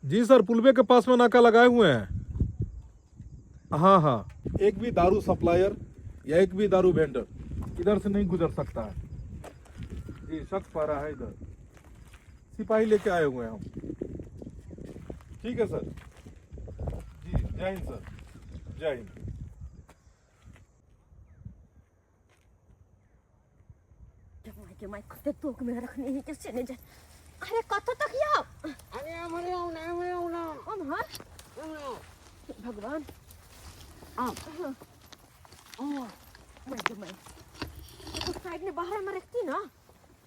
जी sir, पुलवे के पास में नाका लगाए हुए हैं। हाँ हाँ, एक भी दारू सप्लायर या एक भी दारू वेंडर इधर से नहीं गुजर सकता है। जी, शक पा रहा है इधर। सिपाही लेके आए हुए हैं हम। ठीक है सर। जी, जय हिंद सर, जय हिंद। मैं कते तोक में रखने ही कैसे नहीं जाए। अरे कत तक या अरे हमरे ना हम हां भगवान मैं तो साइड में बाहर में रखती ना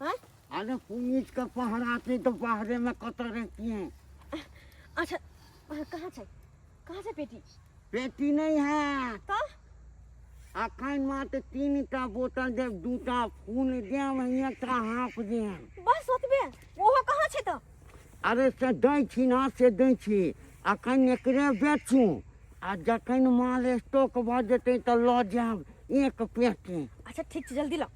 हैं। अरे पुलिस का पहरा आते तो पहरे में कत रहती हैं। अच्छा कहाँ से पेटी पेटी नहीं है तो अखन माते 3टा बोतल दे 2टा खून दे में एकटा हाफ दे बस ओतबे ओहो कहाँ छे तो। अरे से दै छी ना से दै छी अखन एकरे बेचू आ जखन माल स्टॉक भ जेतै त ल जाब एक पेटी। अच्छा ठीक छै जल्दी ला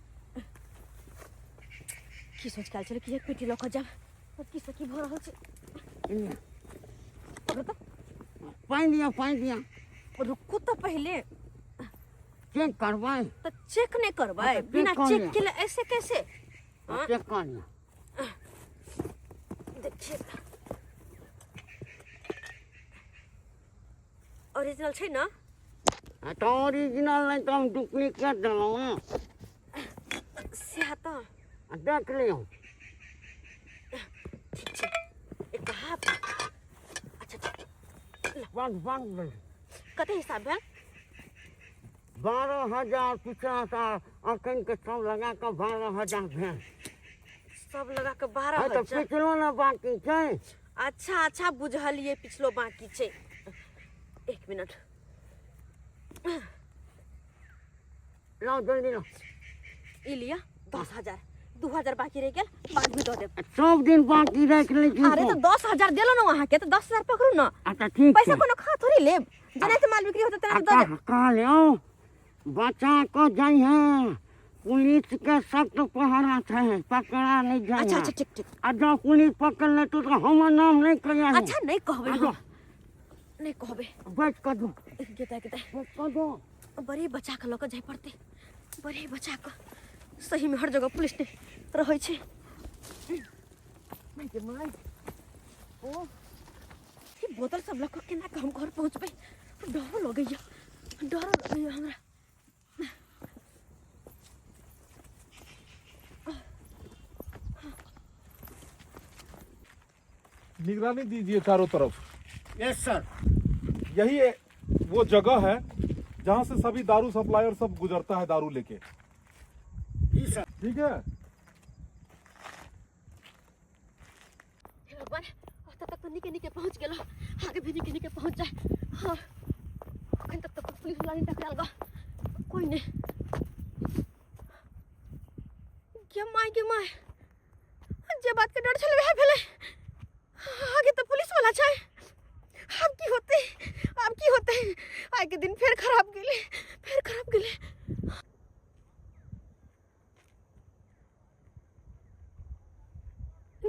की सोच काल चले कि एक पेटी लक जाब और की सकी भ रहल छै। अब तो पानी दिया रुको तो पहले चेक करवाए तो चेक नहीं करवाए हाँ, तो बिना चेक चेक कर के लिए ऐसे कैसे। हाँ? चेक कर लिया देखिए ओरिजिनल छै ना तो ओरिजिनल नहीं तो हम डुप्लीकेट दिलौं से तो देख लियो ठीक छै एक हाथ। अच्छा बंद कते हिसाब भेल 12,000 पिछला साल अखन के सब लगा के 12,000 भेल। सब लगा के तो 12,000। पिछलो ना बाकी छै। अच्छा बुझलिए पिछलो बाकी छै। एक मिनट लो जल्दी लो ई लिया 10,000 2,000 बाकी रह गेल बाद में दो देब। सब दिन बाकी रख ली अरे तो 10,000 देलो ना वहां के तो 10,000 पकड़ू ना। अच्छा ठीक पैसा है कोनो खा थोड़ी लेब जने से माल बिक्री होता तेना तो दो देब। कह लियो बचा को जाई है पुलिस के सख्त पहरा है पकड़ा नहीं जाए। अच्छा ठीक आ जब पुलिस पकड़ ले तो हमर नाम नहीं कहिया। अच्छा नहीं कहबे हाँ। नहीं कहबे बच कर दो गेता बच कर दो बड़ी बचा के लोग जाय पड़ते बड़ी बचा के सही में हर जगह पुलिस ने रहै छै। मैं के माय ओ ई बोतल सब लक के ना हम घर पहुंचबे डर लगैया हमरा। निगरानी दीजिए चारों तरफ। Yes sir. यही वो जगह है जहाँ से सभी दारू सप्लायर सब गुजरता है दारू लेके। जी सर। ठीक है। हे भगवान अब तक तो निके पहुंच गेलो आगे भी निके पहुंच जाए। हाँ अखन तक तो पुलिस वाला नहीं टकराल गा कोई नहीं। के माय जे बात के डर छले वह भेले आगे तो पुलिस वाला छै। अब की होते आगे के दिन फिर खराब गेले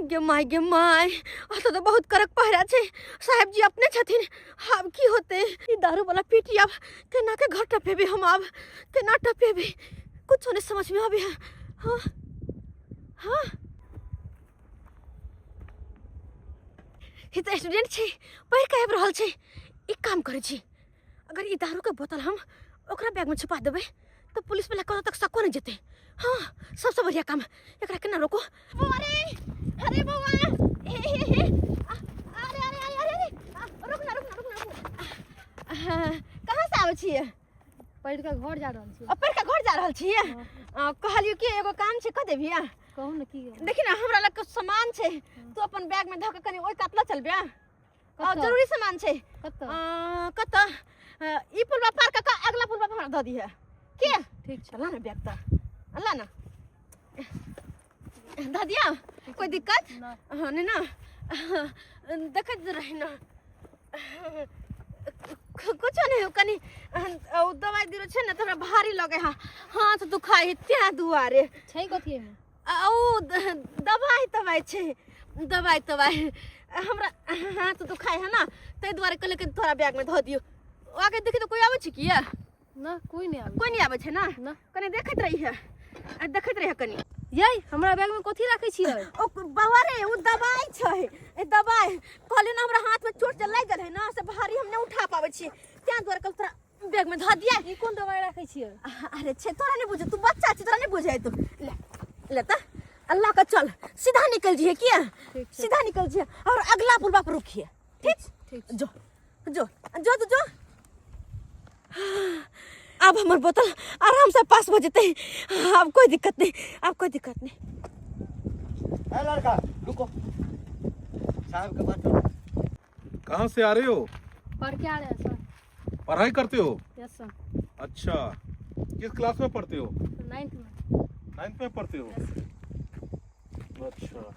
गे माय आता तो बहुत करक पहरा छै साहब जी अपने छथिन। अब की होते ई दारू वाला पीटी अब केना के घर टपेबे हम अब केना टपेबे कुछ नहीं समझ में आबे। हाँ ये तो स्टूडेंट छै पढ़ के आबि रहल छै। एक काम करे छी अगर ई दारू के बोतल हम ओकरा बैग में छुपा देबे तो पुलिस वाला कतौ तक सको नहीं जेते। हाँ सबसे बढ़िया काम एकरा केना रोको। अरे बौआ अरे रुक ना कहाँ से आवे छियै। पढ़ के घर जा रहल छी। पढ़ के घर जा रहल छियै। कहलियो कि एगो काम छै क देबिया। कहू न की देखी ना हमरा लग कुछ सामान छै तू अपन बैग में धऽ के कनी ओइ कातला चलबे। जरूरी सामान छै कत ई पुलवा पार का अगला पुलवा पर हमरा दऽ दिहे के। ठीक छै ला ना बैग त ला ना दऽ दिया कोई दिक्कत नहीं ना देखत रही ना कुछ नहीं हो कनी दवाई दिलो छै ना तोरा भारी लगे हाथ दुखाई त्या दुआरे छै कथी में दवाई छै दवाई तवाई हमरा हाथ तो खाए है ना तै द्वारे कहले के तोरा बैग में धो दियो आगे देखी तो कोई आवे छै किया ना कोई नहीं आवे कोई नहीं आवे छै ना ना। कने देखत रही है देखत रही है कनी यही हमरा बैग में कथी राखै छियै ओ बाबा रे उ दवाई छै ए दवाई कहले ना हमरा हाथ में चोट लाग गेल है ना से भारी हम नहीं उठा पावे छी त्या द्वारे कल तोरा बैग में धो दिया ई कोन दवाई राखै छियै अरे छे तोरा नहीं बुझे तू बच्चा छी तोरा नहीं बुझे तू ले ले त अल्लाह का चल सीधा निकल जिए किया ठीक छै। सीधा निकल जिए और अगला पुलवा पर रुकिए ठीक ठीक जो जो जो तो जो अब हमार बोतल आराम से पास हो जते अब कोई दिक्कत नहीं अब कोई दिक्कत नहीं ए लड़का रुको साहब के बात सुनो। कहाँ से आ रहे हो? पढ़ के आ रहे हैं सर। पढ़ाई करते हो? Yes sir. अच्छा, किस क्लास में पढ़ते हो? 9th में। 9th में पढ़ते हो? Yes sir. अच्छा,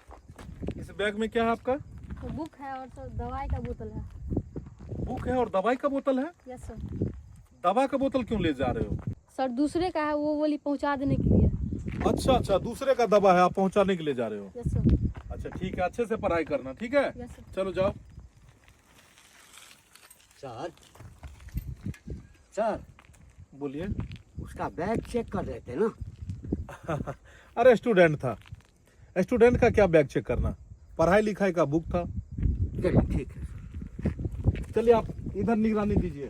इस बैग में क्या है आपका? तो बुक है और सर दवाई का बोतल है। बुक है और दवाई का बोतल है? Yes sir. दवा का बोतल क्यों ले जा रहे हो? सर दूसरे का है वो बोली पहुंचा देने के लिए। अच्छा अच्छा, दूसरे का दवा है, आप पहुंचाने के लिए जा रहे हो? Yes sir. अच्छा ठीक है, अच्छे से पढ़ाई करना, ठीक है? Yes sir. चलो जाओ। सर सर बोलिए। उसका बैग चेक कर रहे थे ना। अरे स्टूडेंट था, स्टूडेंट का क्या बैग चेक करना, पढ़ाई लिखाई का बुक था। चलिए ठीक है। चलिए आप इधर निगरानी दीजिए।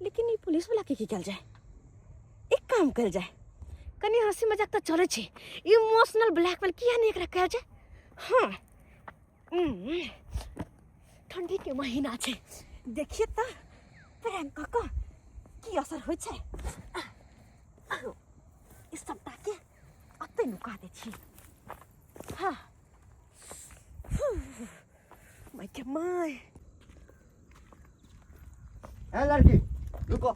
लेकिन ये पुलिस वाला के चल जाए एक काम कर जाए कनी हंसी मजाक तो चले छे इमोशनल ब्लैकमेल किया नहीं एकरा कह जाए हाँ ठंडी के महीना छे देखिए तो प्रैंक का की असर होय छे इस सप्ताह के अते नुका दे छी हाँ मैं क्या माय ए लड़की रुको,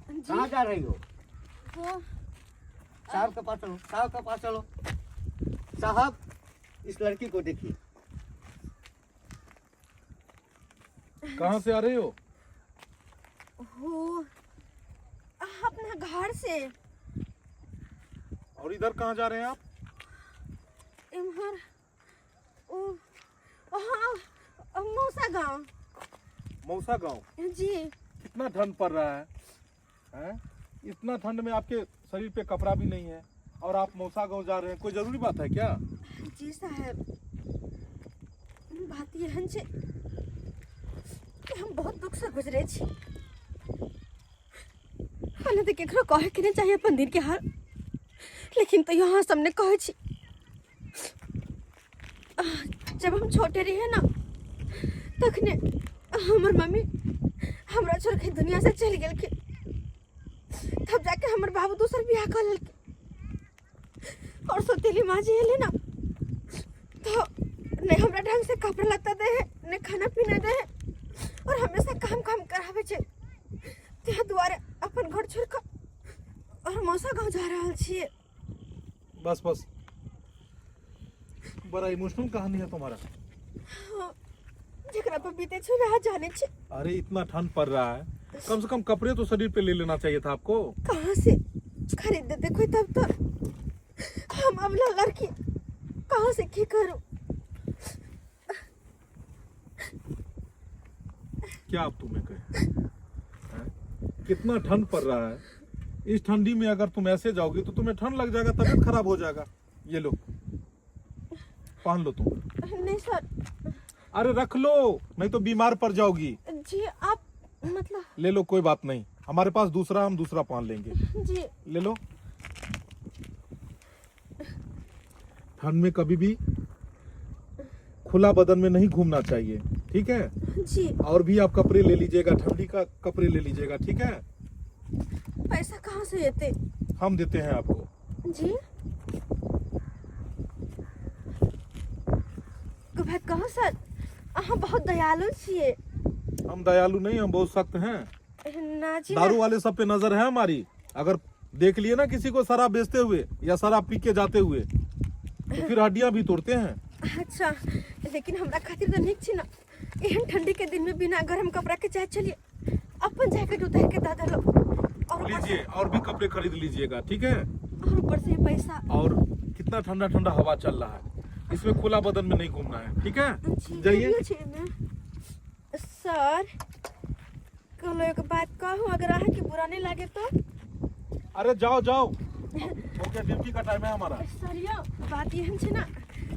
जी कहाँ जा रही हो? वो साहब के पास चलो, साहब के पास चलो। साहब इस लड़की को देखिए। कहाँ से आ रहे हो? हो अपना घर से और इधर कहाँ जा रहे हैं आप? इमहर ओ हाँ मौसा गांव मौसा गांव। जी कितना ठंड पड़ रहा है, हैं? इतना ठंड में आपके शरीर पे कपड़ा भी नहीं है और आप मौसा गांव जा रहे हैं, कोई जरूरी बात है क्या? जी साहब बात यह है कि हम बहुत दुख से गुजरे छी हने तो केकरो कहे के नहीं चाहिए अपन दिन के हाल लेकिन तो यहाँ सबने कहे छी जब हम छोटे रहे ना तखने हमर मम्मी हमरा छोड़ के दुनिया से चल गेल के तब जाके हमर बाबू दूसर बियाह कर लेलके और सोतेली माँ जी एले ना तो नहीं हमरा ढंग से कपड़ा लत्ता दे है नहीं खाना पीना दे है और हमेशा काम काम करावे छे त्या दुआरे अपन घर छोड़ के और मौसा गांव जा रहल छिए बस बस, बड़ा इमोशनल कहानी है तुम्हारा। जेकरा पर बीते छे वह जाने छे अरे इतना ठंड पड़ रहा है, कम से कम कपड़े तो शरीर पे ले लेना चाहिए था आपको। कहाँ से खरीद देते कोई तब तो हम अब लड़की कहाँ से की करूं क्या अब तुम्हें कहे, कितना ठंड पड़ रहा है, इस ठंडी में अगर तुम ऐसे जाओगे तो तुम्हें ठंड लग जाएगा, तबीयत खराब हो जाएगा। ये लो पहन लो तुम। नहीं सर अरे रख लो, नहीं तो बीमार पड़ जाओगी। जी आप मतलब ले लो, कोई बात नहीं, हमारे पास दूसरा, हम दूसरा पहन लेंगे। जी ले लो। ठंड में कभी भी खुला बदन में नहीं घूमना चाहिए, ठीक है? जी और भी आप कपड़े ले लीजिएगा, ठंडी का कपड़े ले लीजिएगा, ठीक है? पैसा कहाँ से देते हम देते हैं आपको। जी बात कहो सर अहाँ बहुत दयालु छिए हम दयालु नहीं, हम बहुत सख्त हैं। ना जी दारू वाले सब पे नजर है हमारी, अगर देख लिए ना किसी को शराब बेचते हुए या शराब पी के जाते हुए तो फिर हड्डियां भी तोड़ते हैं। अच्छा लेकिन हमरा खातिर तो निक छी ना एहन ठंडी के दिन में बिना गरम कपड़ा के चाहे चलिए अपन जैकेट उतार के दादा लो और ऊपर लीजिए, और भी कपड़े खरीद लीजिएगा, ठीक है? और ऊपर से पैसा और कितना ठंडा ठंडा हवा चल रहा है, इसमें खुला बदन में नहीं घूमना है, ठीक है? जाइए। सर कहलो एक बात कहूँ, अगर अहाँ के बुरा नहीं लगे तो? अरे जाओ जाओ, ओके, ड्यूटी का टाइम है हमारा। सर यो बात ये है ना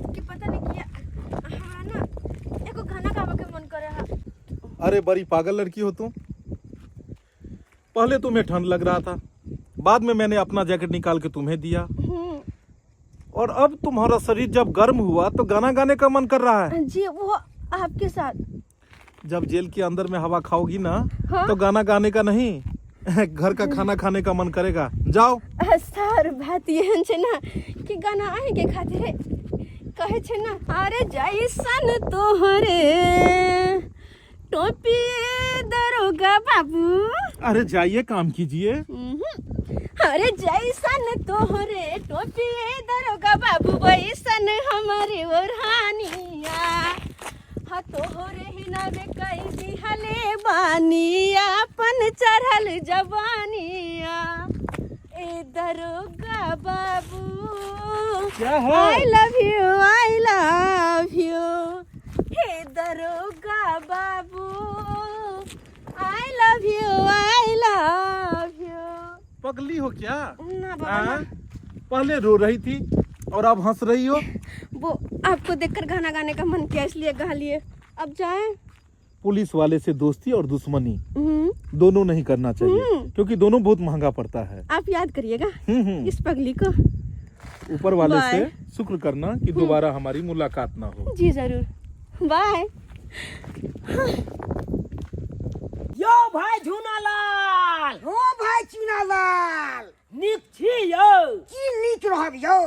कि पता नहीं क्या हाँ ना एको गाना गावे के मन करे हा। अरे बड़ी पागल लड़की हो तुम। पहले तुम्हें ठंड लग रहा था, बाद में मैंने अपना जैकेट निकाल के तुम्हें दिया, और अब तुम्हारा शरीर जब गर्म हुआ तो गाना गाने का मन कर रहा है। जी वो आपके साथ। जब जेल के अंदर में हवा खाओगी ना, हाँ? तो गाना गाने का नहीं, घर का खाना खाने का मन करेगा। जाओ। सर बात ये है ना कि गाना आए के खातिर कहे छे ना, अरे जैसन तोहरे टोपी दरोगा बाबू। अरे जाइए, काम कीजिए। अरे जैसन तोहरे टोपी दरोगा बाबू, वैसन हमारे ओढ़ानिया हा तोहरे ही नावे कई दिहले बानिया अपन चढ़ल जवानिया। ए दरोगा बाबू, क्या है? I love you, I love you. हे दरोगा बाबू, I love you, I love you. पगली हो क्या? ना बाबा ना। पहले रो रही थी और अब हंस रही हो। वो आपको देखकर गाना गाने का मन किया इसलिए गा लिए। अब जाएं। पुलिस वाले से दोस्ती और दुश्मनी दोनों नहीं करना चाहिए, क्योंकि दोनों बहुत महंगा पड़ता है। आप याद करिएगा इस पगली को। ऊपर वाले बाय। से शुक्र करना कि दोबारा हमारी मुलाकात ना हो। जी जरूर, बाय। यो भाई झूनालाल, ओ भाई चुनालाल, नीक छी यौ? की नीक रहब यौ?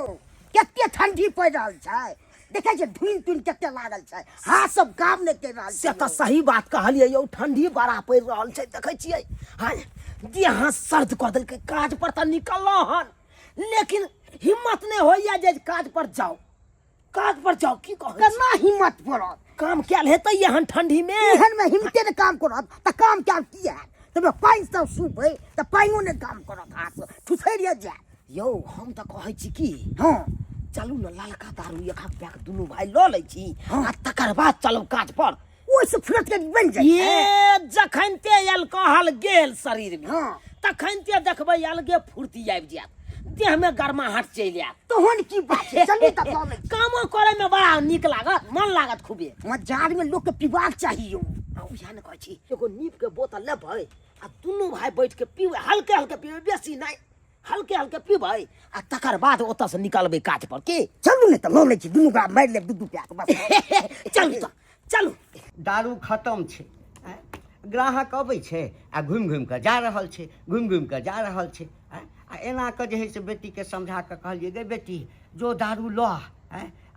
कते ठंडी पड़ रहल छै, देखे छै धुन तुन कते लागल छै, हाथ सब काम नहीं कर रहल से छै। तो सही बात कहलिए यौ, ठंडी बड़ा पड़ रहल छै, देखे छियै। हां देह हाथ सर्द क देलकै, काज पर त निकललो हन, लेकिन हिम्मत नहीं होइया जे काज पर जाओ। काज पर जाओ की कहै छी? केना हिम्मत पड़त? काम कैल हेतै एहन ठंडी में? एहन में हिम्मते ने काम करत त काम क्या किया? तब पानी सब सूबे त पानियो ने काम करत, हाथ ठुसैरिया जा। यौ हम त कहै छी की, हां चलू न ललका दारू एक पैक दुनू भाई ल लै छी, आ तकर बाद चलब काज पर। ओइ से फुरत के बन जाय। ये जखन ते अल्कोहल गेल शरीर में, हाँ। तखन ते देखबै अलगे फुर्ती आबि जायत, देह में गरमाहट चलि आयत, तोहन की बात छै? चलू त ल लै छी। कामो करे में बड़ा नीक लागत, मन लागत खूबे। मजार में लोग के पीबाक चाहिए। उहे न कहै छी, एगो नीप के बोतल लेबै आ दुनू भाई बैठ के पीबै, हल्के हल्के पीबै, बेसी नहीं, हल्के हल्के पीबै, आ तकर बाद ओतऽ से निकलबै काज पर। की चलू ने त ल लै छी, दुनू का मारि लेब दू पैक बस। चलू त चलू। दारू खत्म छै, ग्राहक अबै छै आ घुमि घुमि कऽ जा रहल छै, घुमि घुमि कऽ जा रहल छै। आ एना कऽ जे है से बेटीके समझा कऽ कहलिए गे बेटी जो दारू लऽ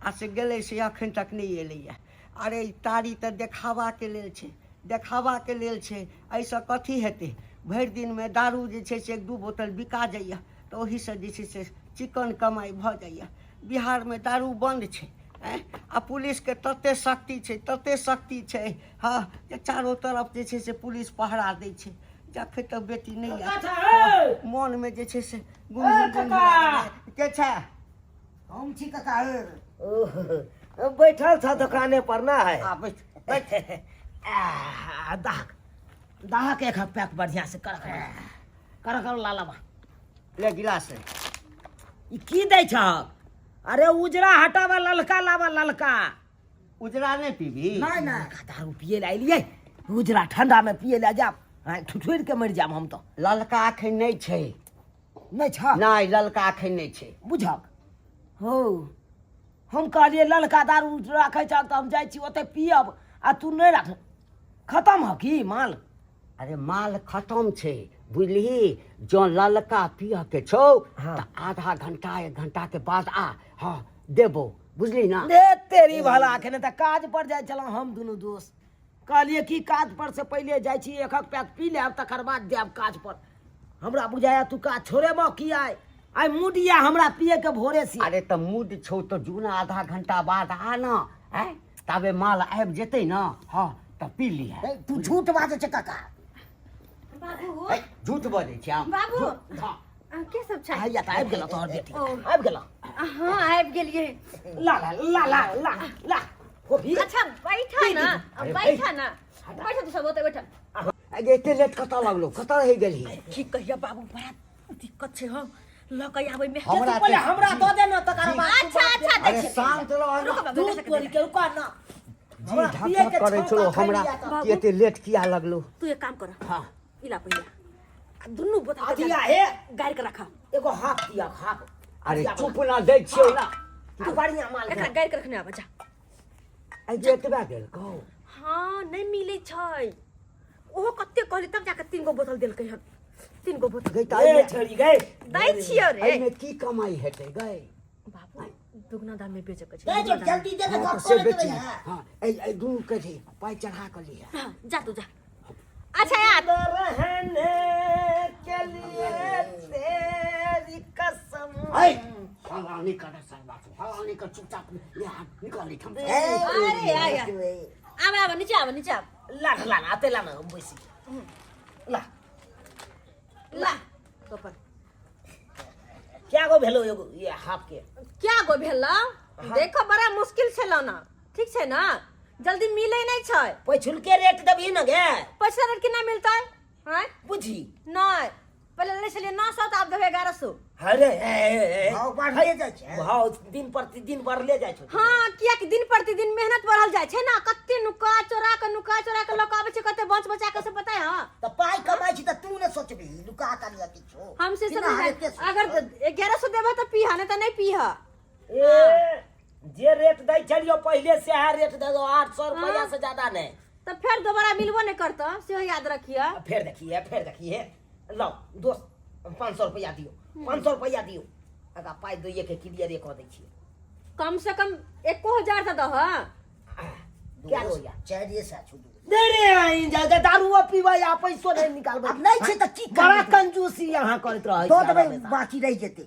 आ से गेलै से एखन तक नहीं एलैए। अरे ई तारी तऽ देखाबाके लेल छै, देखाबाके लेल छै, एहिसँ कथी हेतै? भरि दिनमे दारू जे छै से एक दू बोतल बिका जाइए, तऽ ओहिसँ जे छै से चिकन कमाइ भऽ जाइए। बिहारमे दारू बन्द छै, आ पुलिसके तते शक्ति छै, तते शक्ति छै, हाँ, जे चारों तरफ जे छै से पुलिस पहरा दै छै। जखे तक बेटी नहीं आए, मन में जे छै से गुनगुन के छै। हम छी काका। बैठल था दुकाने पर ना है? आ बैठ। दाहक दाहक एक पैक बढ़िया से कर कर लालाबा ले गिलास है। ई की दै छ? अरे उजरा हटावा, ललका लावा, ललका। उजरा नहीं पीबी? नहीं नहीं ललका दारू पिए ला एलियै, उजरा ठंडा में पिए ला जाब, ठुठुर के मर जाब हम तो। ललका अखन नहीं छै। नहीं छ? नहीं, ललका अखन नहीं छै। बुझक हो, हम कहलिए ललका दारू राखे छ त हम जाइ छी ओते पियब, आ तू नहीं रख। खत्म हो की माल? अरे माल खत्म छै, बुझली? जो ललका पिय के छौ हाँ। त आधा घंटा 1 घंटा के बाद आ, हाँ देबो, बुझली ना? दे तेरी भला के त काज पर जाय चला हम दुनू दोस्त। कहलिए कि काज पर से पहले जाइ छी, एक पैक पी लेब, तकर बाद जायब काज पर। हमरा बुझाया तू काज छोड़े म की आई मुडिया हमरा पिए के भोरे से। अरे त मूड छौ त जूना आधा घंटा बाद आ ना, तबे माल आबि जेतै ना, हाँ त पी लिहे। तू झूठ बाजै छै काका। बाबू झूठ बजै छी हम। बाबू हाँ। के सब छै? आइया त आबि गेल तोहर बेटी, आबि गेल। हाँ आबि गेलिए। ला ला ला ला ला ला कॉफी अच्छा बैठा ना, बैठा ना, बैठा तू सब होते बैठा। अगे एते लेट कतऽ लगलो, कतऽ रहि गेलही? की कहिया बाबू बड़ा दिक्कत छै हम लकै आबै में। हमरा पहले हमरा दो दे ना तकर बाद अच्छा अच्छा अरे देख शांत रहो रुको ना। बाबू दूध तोड़ के रुका ना जी ढक करे छलो हमरा कि एते लेट किया लगलो? तू एक काम कर, हाँ इला पहिला दुनु बोतल के दिया है गाड़ के रखा। एगो हाफ दिया हाफ अरे चुप ना दै छियौ ना। तू बढ़िया माल एकरा गाड़ के रखने आबा जा। आई जे एतबा गेल कहू। हाँ नहीं मिले छै, ओहो कते कहली तब जाके 3 गो बोतल देलकै हन। 3 गो बोतल गई ए त छड़ी गए दै छियो रे एमे की कमाई हेतै गई? बाबू दुगना दाम में बेचके छै। दे जो जल्दी दे के हाँ, गप से करे बेची है हाँ ए दुनू के जी पाई चढ़ा के लिया। हाँ, जा तू जा। अच्छा यार रहने के लिए तेरी कसम ऐ हवा निकल सरबा हवा निकल चुपचाप ले हाथ निकाल थम। अरे आया आवा आवा नीचे आवा नीचे आवा। ला ला ना आते ला ना बैसी ला ला कपर क्या गो भेलो एगो ये हाफ के क्या गो भेला? देखो बड़ा मुश्किल छलो ना, ठीक छै ना, जल्दी मिले नहीं छै। पैछुल के रेट दबी न गे पैसा रेट कितना मिलता है? हैं बुझी नहीं पहले ले चलिए 900 तो आप देबे 1100। अरे भाव बढ़ले जाय छै, भाव दिन प्रतिदिन बढ़ले जाय छै। हाँ किया कि दिन प्रतिदिन मेहनत बढ़ल जाय छै ना, कते नुका चोरा के लोग आबै छै, कते बच बचा के से पता है। हाँ त पाई कमाई छी त तू ने सोचबी लुका का लिया किछो हमसे सब बिना हारे के अगर 1100 देबा तो पीहा नहीं तो नहीं पीहा। ए जे रेट दै छलियो पहले से है रेट दे दो 800 रुपया से ज्यादा नहीं। तो फिर दोबारा मिलबो नहीं करता से याद रखिए। फिर देखिए लो दोस्त 500 रुपया दियो 500 रुपया दियो अगर पाई दोइए के क्लियर एक दै छी कम से कम 1000 तो दह। क्या हो या चाहिए सा छुदू दे रे ज्यादा दारू पीवा या पैसो नहीं निकालबे अब नहीं छै त की बड़ा कंजूसी यहां करत रहै तो देबै बाकी रह जेते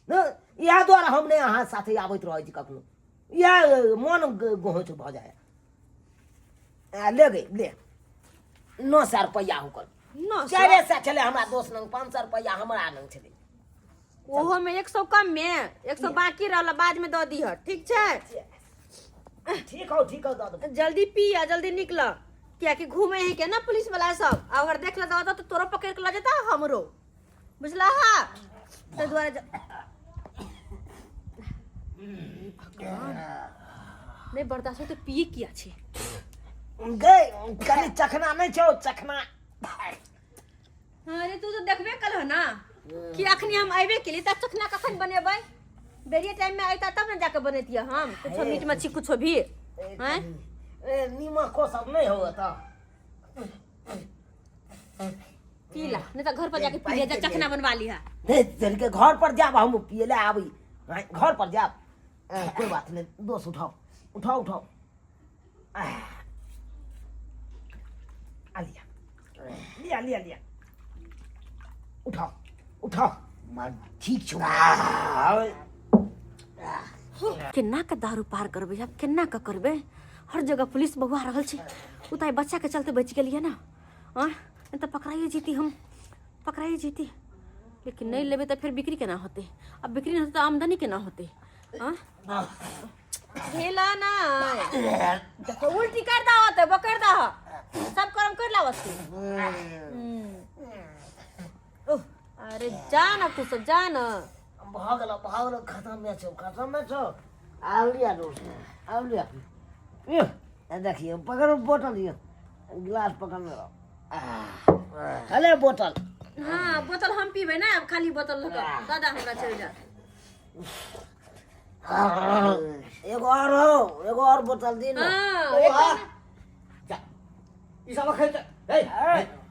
न या द्वारा हमने यहां साथे आबैत रहै छी कखनो या मन गोहच भ जाय ले गई ले 900 रुपया होकर 900 चारे से चले हमरा दोस्त नंग 500 रुपया हमरा नंग छले ओहो में 100 कम में 100 बाकी रहला बाद में दो दी। ठीक छै ठीक हो दो दो जल्दी पी आ जल्दी निकल, क्या कि घूमे है के ना पुलिस वाला सब, अगर देख ला तो तोरो पकड़ के ला जाता हमरो, बुझला? हाँ ते द्वारा नहीं बर्दाश्त हो तो पिए किया छे। गए कनी चखना नहीं छो चखना अरे तू तो देखबे कल हो ना कि अखनी हम आइबे के लिए, तब चखना कखन बनेबै? बेरिया टाइम में आइता तब ना जाके बनेतिया हम कुछ मीट मच्छी कुछ भी हैं। ए नीमक को सब नहीं हो त पीला नहीं तो घर पर जाके पी ले जा, चखना बनवा लिहा। हे तेरे के घर पर जाब हम पिए ले आबी घर पर जाब कोई बात नहीं दोस्त उठाओ आ लिया उठाओ मार ठीक छौ केना के दारू पार करबे, अब केना के करबे? हर जगह पुलिस बउआ रहल छै, उताई बच्चा के चलते बच गेलिए ना। हाँ नहीं तो पकड़ाइए जीती, लेकिन नहीं लेबे तो फिर बिक्री केना होते? अब बिक्री नहीं होते तो आमदनी केना होते? हाँ झेला ना देखो उल्टी कर दा होते बकर दा सब कर्म कर ला वस्तु। अरे जान अब तू सब जान भागलो खत्म में छो आवलिया दोस्त आवलिया ये देखिए पकड़ो बोतल ये गिलास पकड़ने रहो अले बोतल हाँ बोतल हम पीबे ना, अब खाली बोतल लगा दादा हमरा चल जा। एगो और बोतल दी ना हाँ ई सब खै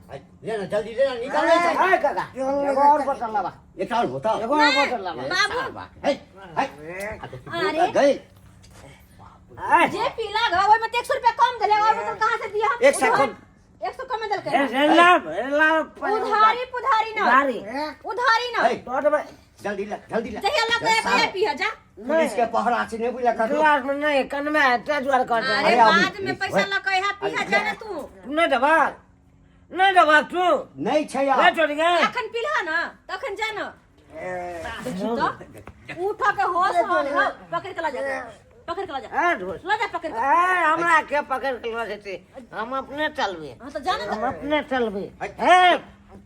ले ना जल्दी ले ना निकाल ले। हाय काका एगो और बोतल लावा एक और बोतल एगो और बोतल लावा बाबू अरे गई जे पीला घा ओय में 100 रुपया कम देले और बोतल कहां से दिया? 100 कम 100 कम में देलके रेला उधारी ना तो भाई जल्दी ला जहिया लग गया पिया जा। पुलिस के पहरा से नहीं बुला कर गिलास में नहीं कन में तेजवार कर दे अरे बाद में पैसा लग है पिया जाना तू नहीं दबा तू नहीं छै ले यार छोड़ गए अखन पिलहा ना तखन जाना देखी तो उठा के होश हो पकड़ के ला जा पकड़ के ला जा ला जा पकड़ के हमरा के पकड़ के लो जेते हम अपने चलबे हां तो जाने हम अपने चलबे ए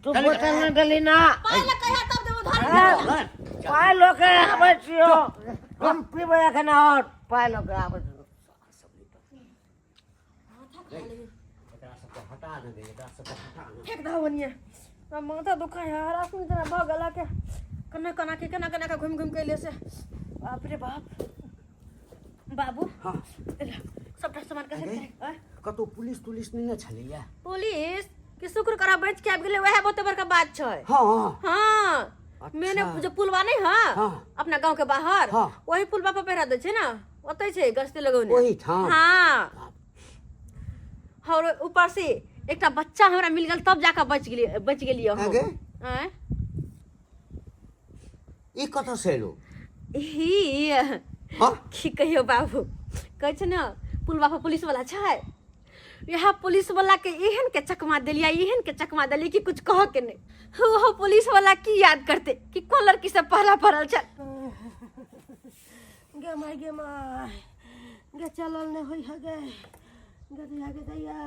तू बोतल में डली ना पहले कहिया तब जब उधार पाय लोके आबै छियो हम पीबे एखन और पाय लोके आबै हटा दे एकरा सब हटा दे फेंक दो बनिए माथा दुखा है हरा सुन तेरा भाग गला के कना के घूम घूम के ले से बाप रे बाप बाबू हां सबटा सामान कैसे कतो पुलिस नहीं छलैया पुलिस कि शुक्र करा बच के आबि गेलै वह बहुत बड़का बात छै हां हां अच्छा। मैंने जो पुलवा नहीं है हाँ। अपना गांव के बाहर हाँ। वही पुलवा पर पहरा दे छै ना ओतै छै गश्ती लगौने वही ठाम हां और ऊपर से एकटा बच्चा हमरा मिल गेल तब जाके बच गेलिए हम आगे? हैं ई कतो से लो ही हां की कहियो बाबू कहै छै ना पुलवा पर पुलिस वाला छै यहाँ पुलिस वाला के एहन के चकमा देलिए कि कुछ कह के नहीं वो पुलिस वाला की याद करते कि कौन लड़की से पहला पड़ल छै गे माय गे चलल नहीं होई है गे दैया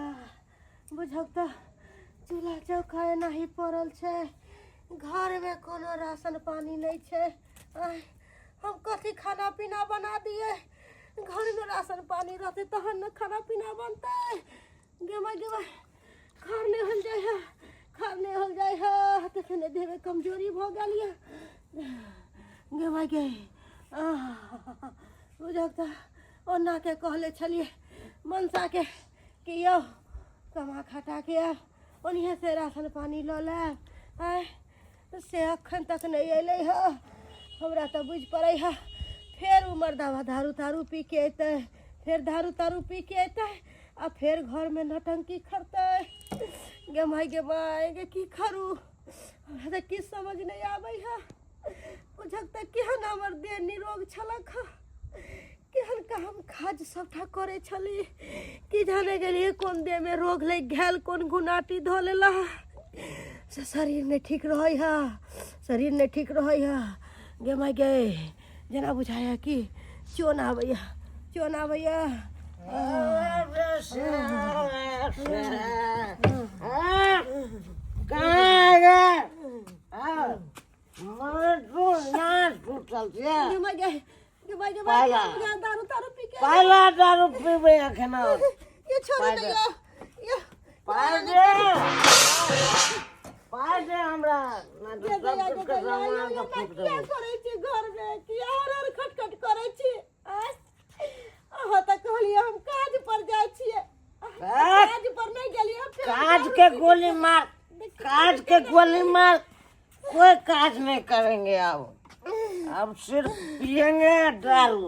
बुझब तो चूल्हा चौका नहीं पड़ल छै घर में कोनो राशन पानी नहीं छै हम कथी खाना पीना बना दिए घर में राशन पानी रहते तहन न खाना पीना बनते गे माय खार नहीं हो जाए है तखने देह में कमजोरी भ गेल ये गे माय बुझक ओना के कहले छलिए मनसा के कि यौ कमा खटा के ओनिहे से राशन पानी ल ले से अखन तक नहीं अइले है हमरा तो बुझ पड़े है फिर उमर दवा दारू तारू पी के अतै फिर दारू तारू पी के अतै आ फिर घर में नटंकी करतै गे माय गे की करू हमरा तो किछ समझ नहीं आबै है बुझक त केहन हमर देह निरोग छलक केहन का हम काज सबटा करे छली कि जाने गेलिए कोन देह में रोग लग गेल कोन गुनाटी धो लेला से शरीर नहीं ठीक रहे है गे माय गे जना बुझाया कि चोन आबैया दारू पीबे एखन ये छोड़ दिया ये पाय दे हमरा क्या करे छी घर में कि और खटखट करे छी अहाँ त कहलिए हम काज पर जाय छिए काज पर नहीं गेलिए काज के गोली मार कोई काज नहीं करेंगे अब सिर्फ पिएंगे दारू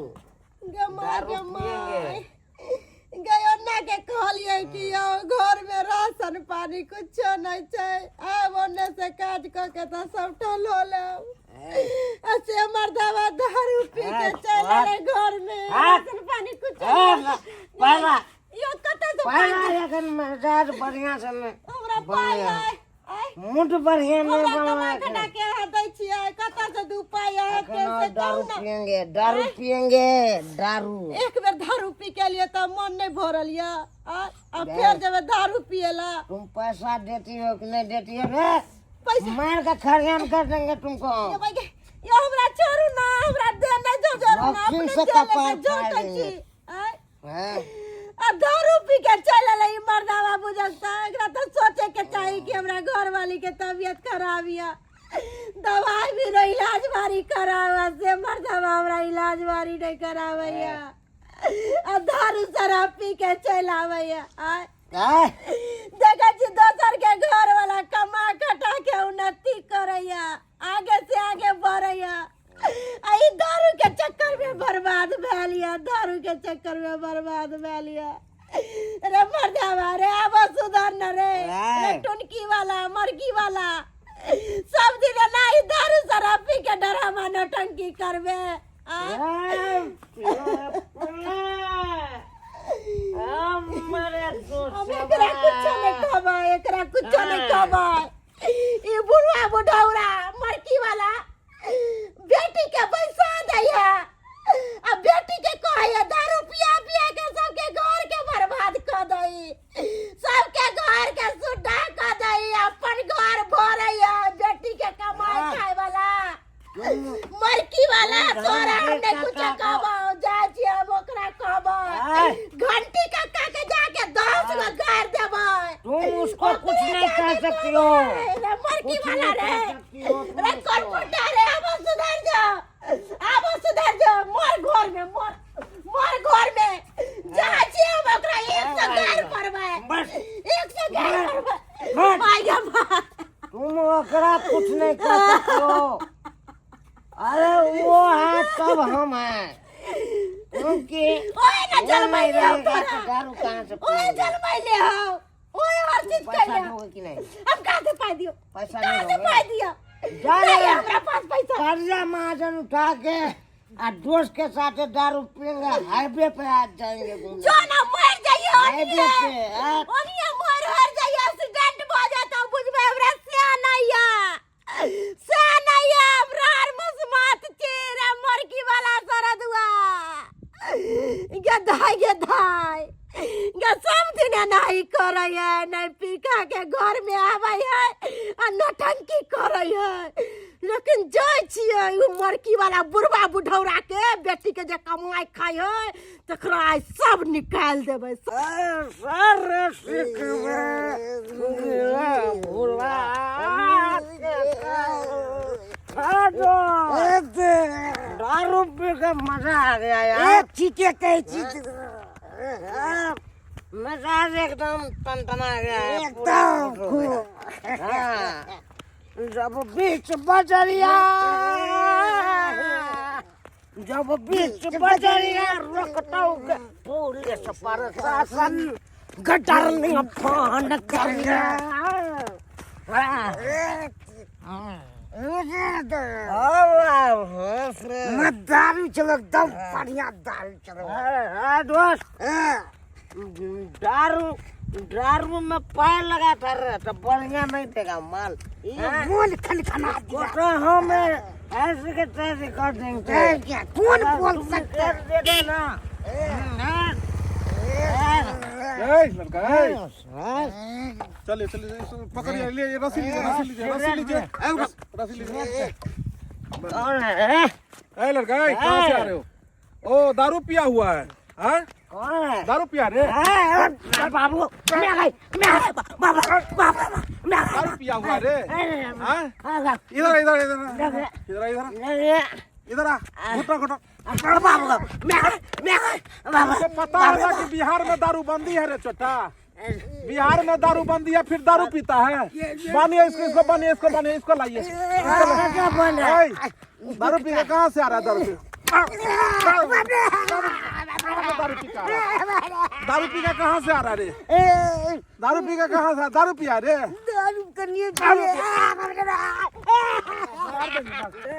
गयोना के कहलिए कि घर में राशन पानी कुछ नहीं छै आब ओने से काज क के त सबटा लो ले ऐसे मर्दावा दारू पी के चले रे घर में राशन पानी कुछ पहला यो कते से पहला एखन मजाज बढ़िया से हमरा पाई है मुठ बढ़िया नहीं बनवा कना के दै छियै कते से दू पाई है कैसे दारू पिएंगे एक बेर दारू पी के लिए तो मन नहीं भरल या अब फिर जब दारू पिएला तुम पैसा देती हो कि नहीं देती हो रे पैसा मार का खरियान कर देंगे तुमको ये हमरा छोड़ू ना हमरा दे नहीं जो जरूर ना अपने से कपार जो फाड़ देंगे। छी अब दारू पी के चले ले मर्दावा बुझता एकरा तो सोचे के चाहिए कि हमरा घर वाली के तबीयत खराब या दवाई भी रो इलाज बारी करावा से मर्दावा हमरा इलाज बारी नहीं करावैया अब दारू शराब पी के चल आवैया देखा छी दोसर के घर वाला कमा खटा के उन्नति करैया आगे से आगे बढ़ैया आई दारू के चक्कर में बर्बाद भेल या रे मर्दावा रे अब सुधर न रे टुनकी वाला मरगी वाला सब दिन नहीं दारू शराब पी के डरामा नौटंकी करबे एकरा कुछ नहीं कहबा ई बुढ़वा बुढ़ौरा मरकी वाला जाइए अब बेटी के कहिए दारू पिया पिया के सबके घर के बर्बाद कर दई सबके घर के सुड्ढा कर दई अपन घर भरैया बेटी के कमाई खाए वाला मरकी वाला तोरा हमने कुछ कमाओ जाची हम ओकरा कमाओ घंटी का के जाके 10 गो गाड़ देबै तुम उसको कुछ नहीं कह सकती हो। रे मरकी वाला रे कॉर्पोरेटर रे अब सुधर जा मोर घर में जाची हम ओकरा 100 गाड़ करबै बस 100 गाड़ करबै भाईया तुम ओकरा कुछ नहीं कह सकती हो। अरे वो है तब हम हैं क्योंकि ओए ना जलमै ले हो दारू कहाँ से ओए जलमै ले हो ओए हर चीज कर ले होगा कि नहीं? हम कहां से पाई दियो पैसा कहां नहीं से होगा। पाई दियो जा नहीं रहे हमरा पास पैसा कर्जा महाजन उठा के और दोस्त के साथ दारू पियेंगे हाईवे पे आज जाएंगे घूमने। जो ना मर जाइए हाईवे पे हाँ। ओनिया मर हर जाइए एक्सीडेंट हो जाता बुझबे हमरा से नैया अबरार मसमात चेहरा मरकी वाला सरदुआ गधाई गे समझ नहीं करे है नहीं पीका के घर में आवे है आ नौटंकी करे है लेकिन जाय छियै उ मरकी वाला बुढ़वा बुढ़ौरा के बेटी के जे कमाई खाय है तकरा आइ सब निकाल देबै दारू पी के मजा आ गया यार। चीटे कहीं चीट मजाज एकदम टनटना गया एकदम। हाँ जब बीच बजरिया रोकता पुलिस प्रशासन गटर में फोन कर दारू चलो एकदम बढ़िया दारू चलो दोस्त दारू में पैर लगाता रहे तो बढ़िया नहीं देगा माल बोल खनखना तो हम ऐसे के तैसे कर देंगे कौन बोल सकते दे देना लड़का चलिए पकड़िए ले रस्सी लीजिए कौन है ए लड़का कहाँ से आ रहे हो? ओ दारू पिया हुआ है हाँ? कौन है दारू पिया रे बाबू दारू पिया हुआ रे हाँ? इधर आ घुटो पता होगा कि बिहार में दारू बंदी है रे छोटा बिहार में दारू बंदी है फिर दारू पीता है बानिए इसको लाइए दारू पी के कहाँ से आ रहा है दारू दारू पी के कहाँ से आ रहा रे दारू पी के कहाँ से दारू पिया रे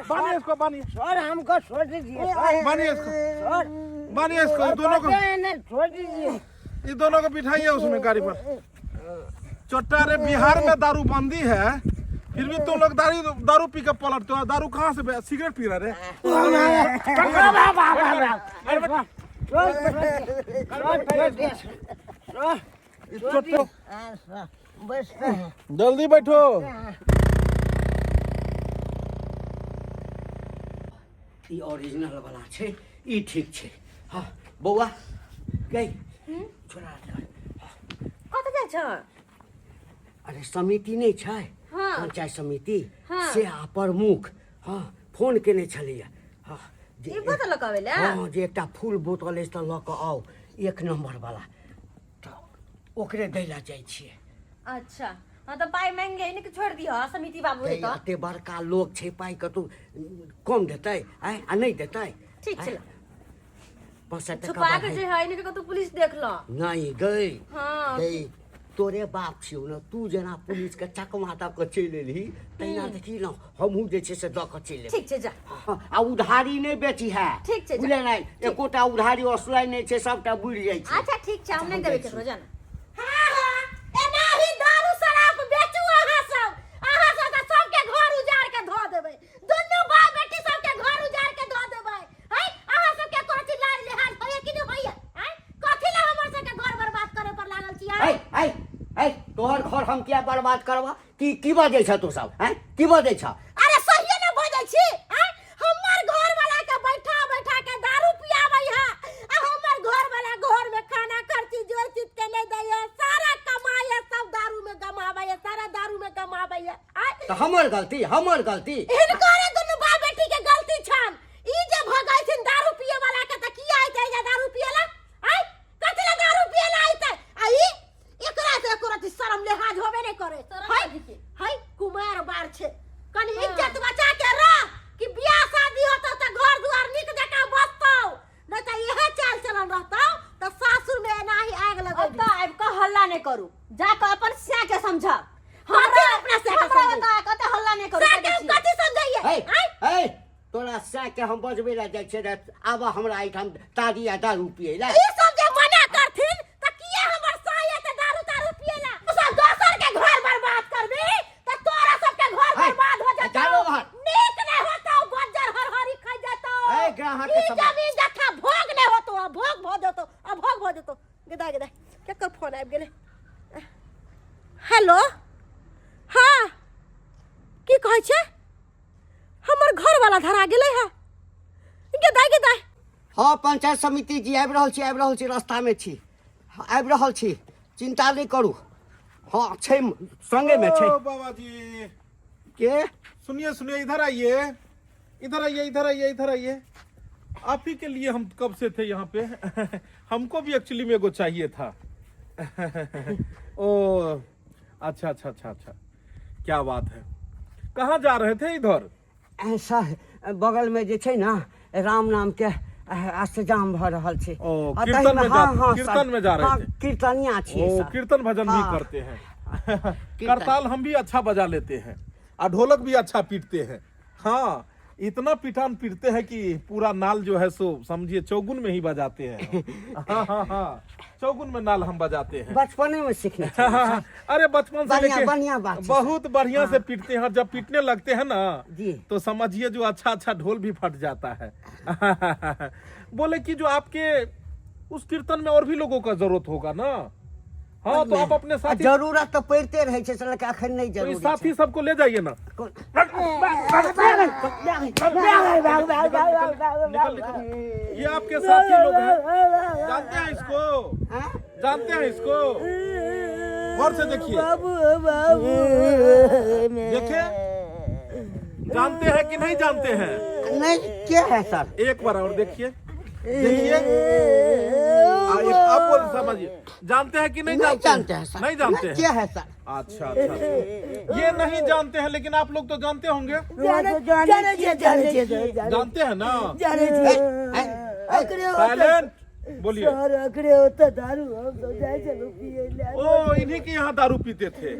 बानिए इसको सर हमको छोड़ दीजिए बानिए इसको छोड़ दीजिए ये दोनों को बिठाइए उसमें गाड़ी पर चोट्टा रे बिहार में दारू बंदी है फिर भी तुम लोग दारू पी के पलटते हो दारू कहाँ से सिगरेट पी रहे जल्दी बैठो ई ओरिजिनल वाला छै ई ठीक छै हाँ बौआ गई छोड़ा कत जाइ छ अरे समिति नहीं छै हाँ। पंचायत समिति हाँ। से आ प्रमुख हाँ फोन केने छलिए हाँ जे ई बोतल लकावे ले हाँ जे एकटा फूल बोतल अछि तऽ लऽ कऽ आउ 1 नंबर वाला तऽ ओकरे दै लऽ जाइ छियै अच्छा हाँ तो पाई मांगे इन्हें के छोड़ दिया समिति बाबू रे तो एते बड़का लोग छै पाई कतौ कम देतै आ नहीं देतै ठीक छै 500 छुपा टका के जे है इन्हें के तो पुलिस देख लो नहीं गई हाँ गई तोरे बाप छियौ न तू जेना पुलिस के चकमा दऽ कऽ चलि एलही तहिना देखी न हमहूँ जे छै से दऽ कऽ चलि ठीक छै जा आ उधारी नहि बेची है ठीक छै, बुझले नहि एकोटा उधारी असुआइ नहि छै सबटा बुड़ि जाइ छै अच्छा ठीक छै हम नहीं देबै केकरो जाना हां हां एना ही दारू शराब बेचू अहाँ सब तऽ सबके घर उजाड़ के धऽ देबै दुनू बाप बेटी सबके घर उजाड़ के धऽ देबै है तोहर घर हम किया बर्बाद करबा की बजे छ तू सब हैं की बजे छ अरे सही न बजै छी हैं? हमर घर वाला के बैठा बैठा के दारू पियाबै है आ हमर घर वाला घर में खाना खर्ची जोर चीज के नहीं दै है, सारा कमाई है सब दारू में गमाबै है, सारा दारू में गमाबै है। तो हमर गलती हिनकर दुनु बाप बेटी के गलती छन। ई जे भगाई छिन दारू पिए वाला के त किया आइते जे दारू पिएला हैं? कथि ला दारू पिएला आइते आ ई एकरा से एकरा शर्म लिहाज होबे नहीं करे है कुमार बार छे कनी इज्जत बचा के रह कि बियाह शादी होतो त घर दुआर निक जका बसतो नहीं त यह चाल चलन रहतो त सासुर में नाही आग लगै अब तो आब का हल्ला नहीं करू जाके अपन स्या के समझा हमरा अपना से हमरा कते हल्ला नहीं करू कथि समझाइए है तोरा सा के हम बजबे ला जाय छै आब हमरा एठाम तारी आ दारू पिए ला ई सब जे मना करथिन त किया हमर साया त दारू पिएला तू सब दोसर के घर बर्बाद करबी त तोरा सब के घर बर्बाद हो जातो चलो बाहर नीक नहीं होतो बज्जर हरहरी खा जातो ए ग्राहक के ई समझ जमीन जखा भोग नहीं होतो भोग भ जातो भोग भ जातो गदा केकर फोन आबि गेलै हेलो हाँ की कहै छै हमर घर वाला धरा गेलै है गदा हाँ पंचायत समिति जी आबि रहल छी रास्ता में छी आबि रहल छी चिंता नहीं करू हाँ छै संगे में छै ओ बाबा जी के सुनिए इधर आइए आप ही के लिए हम कब से थे यहाँ पे हमको भी एक्चुअली में एगो चाहिए था ओ अच्छा क्या बात है कहाँ जा रहे थे इधर ऐसा बगल में जे छै ना राम नाम के अष्टजाम भ रहल छै ओ कीर्तन में जा रहे थे कीर्तनिया छियै ओ सर। कीर्तन भजन भी हाँ। करते हैं करताल हम भी अच्छा बजा लेते हैं और ढोलक भी अच्छा पीटते हैं हाँ इतना पिटान पीटते हैं कि पूरा नाल जो है सो समझिए चौगुन में ही बजाते हैं हाँ चौगुन में नाल हम बजाते हैं बचपने में सीखने अरे बचपन से लेके बढ़िया बात छै बहुत बढ़िया से पीटते हैं और जब पीटने लगते हैं ना जी। तो समझिए जो अच्छा ढोल भी फट जाता है बोले कि जो आपके उस कीर्तन में और भी लोगों का जरूरत होगा ना हाँ तो आप अपने साथी जरूरत तो पड़ते रहे छै सर अखन नहीं तो इस जरूरी साथी सबको ले जाइए ना ये आपके साथी लोग हैं जानते हैं इसको गौर से देखिए देखिए जानते हैं कि नहीं जानते हैं नहीं क्या है सर एक बार और देखिए आप बोल समझिए जानते हैं कि नहीं जानते हैं सर नहीं जानते हैं क्या है सर अच्छा ये नहीं जानते हैं लेकिन आप लोग तो जानते होंगे जानते हैं ना साइलेंट बोलिए ओ इन्हीं के यहाँ दारू पीते थे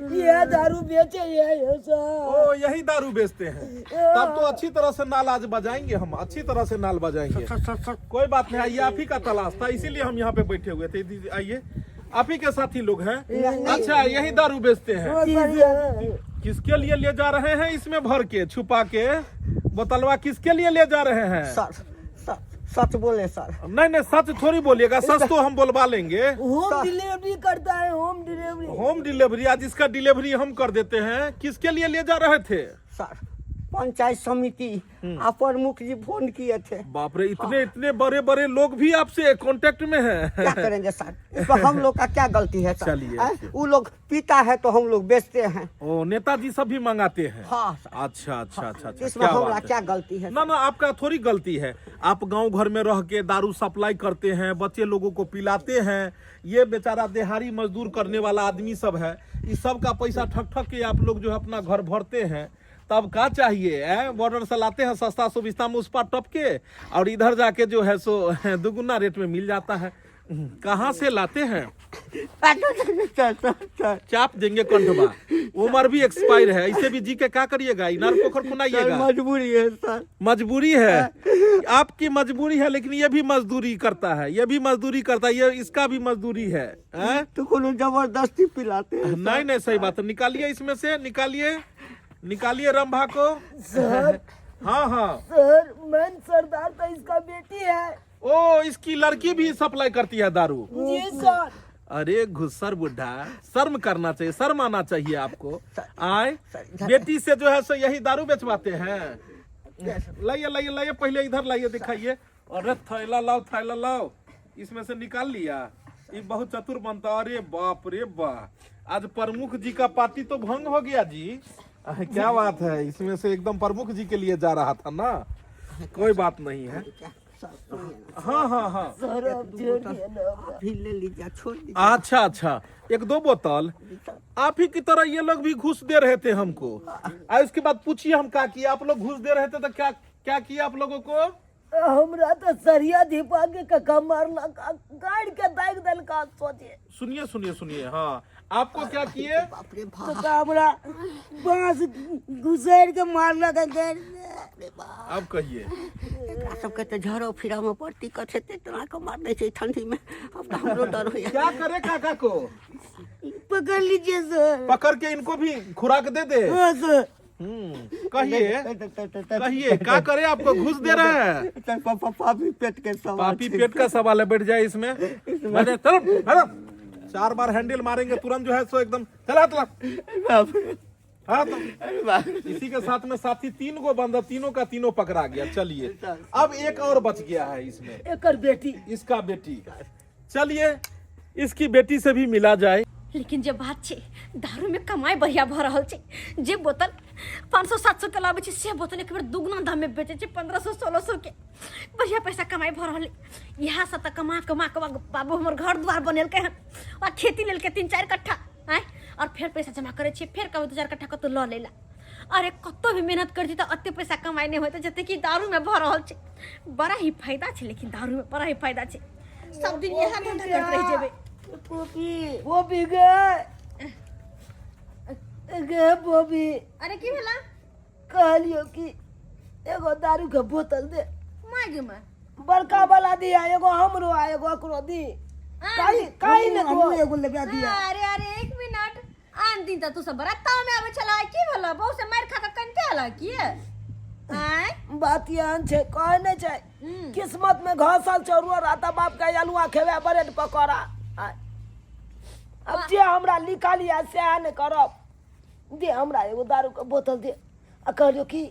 दारू बेचे ओ यही दारू बेचते हैं तब तो अच्छी तरह से नाल आज बजाएंगे हम अच्छी तरह से नाल बजाएंगे कोई बात नहीं आइए आप ही का तलाश था इसीलिए हम यहाँ पे बैठे हुए थे दीदी आइए आप ही के साथी लोग हैं अच्छा यही दारू बेचते हैं किसके लिए ले जा रहे हैं इसमें भर के छुपा के बोतलवा किसके लिए ले जा रहे हैं सच बोले सर नहीं सच थोड़ी बोलिएगा सच तो हम बोलवा लेंगे होम डिलीवरी करता है होम डिलीवरी आज इसका डिलीवरी हम कर देते हैं किसके लिए ले जा रहे थे सर पंचायत समिति आप प्रमुख जी फोन किए थे बाप रे इतने बड़े लोग भी आपसे कांटेक्ट में हैं क्या करेंगे सर इसमें हम लोग का क्या गलती है सर चलिए वो लोग पीता है तो हम लोग बेचते हैं ओ नेताजी सब भी मंगाते हैं हाँ सर अच्छा इसमें हमारा क्या गलती है ना आपका थोड़ी गलती है आप गांव घर में रह के दारू सप्लाई करते हैं बच्चे लोगों को पिलाते हैं ये बेचारा दिहाड़ी मजदूर करने वाला आदमी सब है इस सब का पैसा ठक के आप लोग जो है अपना घर भरते हैं तब क्या चाहिए बॉर्डर से लाते हैं सस्ता सुविस्ता में उस पर टप के और इधर जाके जो है सो दुगुना रेट में मिल जाता है कहाँ से लाते हैं चाप देंगे कंठवा उम्र भी एक्सपायर है इसे भी जी के क्या करिएगा इनार पोखर खुनाइएगा मजबूरी है सर मजबूरी है आपकी मजबूरी है लेकिन ये भी मजदूरी करता है ये इसका भी मजदूरी है तो कोनो जबरदस्ती पिलाते हैं नहीं सही बात है निकालिए इसमें से निकालिए रंभा को सर हाँ सर मैं सरदार का इसका बेटी है ओ इसकी लड़की भी सप्लाई करती है दारू जी सर अरे घुसर बुढ़ा, शर्म करना चाहिए, शर्म आना चाहिए आपको। आए बेटी से जो है सो यही दारू बेचवाते हैं। लाइए लाइए लाइए, पहले इधर लाइए, दिखाइए। अरे थैला लाओ, थैला लाओ, इसमें से निकाल लिया। ये बहुत चतुर बनता। अरे बाप रे बाप, आज प्रमुख जी का पार्टी तो भंग हो गया जी। क्या बात है, इसमें से एकदम प्रमुख जी के लिए जा रहा था ना। कोई बात नहीं है। हाँ हाँ हाँ, भी ले लीजिए, छोड़ दीजिए। अच्छा अच्छा, एक दो बोतल। आप ही की तरह ये लोग भी घूस दे रहे थे हमको। और उसके बाद पूछिए हम क्या किया। आप लोग घूस दे रहे थे तो क्या क्या किया आप लोगों को? हमरा तो सरिया धिपा के कका मारना का, गाड़ के दाग दल का सोचे। सुनिए सुनिए सुनिए, हाँ आपको क्या किए? बाप रे तो बाप, हमरा बांस घुसेड़ के मारना का गाड़। अब कहिए। एकरा सबके तो झरो फिरा में पड़ती कथे ते तना के मार दे छै ठंडी में। अब तो हमरो डर होया। क्या करे काका को? पकड़ लीजिए सर। पकड़ के इनको भी खुराक दे दे। हाँ सर। कहिए कहिए, क्या करे? आपको घूस दे रहा है? पापी पेट के सवाल, पापी पेट का सवाल है, बैठ जाए इसमें। बैठे, चलो चलो। 4 बार हैंडल मारेंगे तुरंत जो है सो एकदम चला चला। हाँ तो इसी के साथ में साथी 3 गो बंदा, तीनों का तीनों पकड़ा गया। चलिए अब एक और बच गया है इसमें, एकर बेटी। इसका बेटी। चलिए इसकी बेटी से भी मिला जाए। लेकिन जे बात छे, दारू में कमाई बढ़िया भ रहल छे। जे बोतल 500-700 के लाबे छे, से बोतल एक बेर दुगना दाम में बेचे छे, 1500-1600 के। बढ़िया पैसा कमाई भ रहल। यहाँ से तो कमा कमा के बाबू हमर घर द्वार बनेलके हन, और खेती लेलके 3-4 कट्ठा। आय और फिर पैसा जमा करे छे, फिर कभी 2-4 कट्ठा कतो ल लेला। अरे कतो भी मेहनत करती तो अत्ते पैसा कमाई नहीं होते जते कि दारू में भ रहल छे। बड़ा ही फायदा छे, लेकिन दारू में बड़ा ही फायदा छे। सब दिन यहाँ धंधा करते रह जेबे। पोपी गे पोपी, अरे की भेला? कहलियो कि एगो दारू के बोतल दे। मागे में बड़का वाला दिया, एगो हमरो आ एगो एकरो दी। काई ने तो एगो लेबा दिया। अरे अरे एक मिनट, आन दिन त तू सब बड़ा ताव में आवे छला। की भेला? बहु से मार खा के कनके आला की? आय बात यान छे, कह नै छै किस्मत में घासल चोरुआ रहता, बाप का अलुआ खेवे ब्रेड पकौड़ा। अब जे हमरा निकालिया से ने करब। दे हमरा एगो दारू के बोतल दे। आ कहलियो कि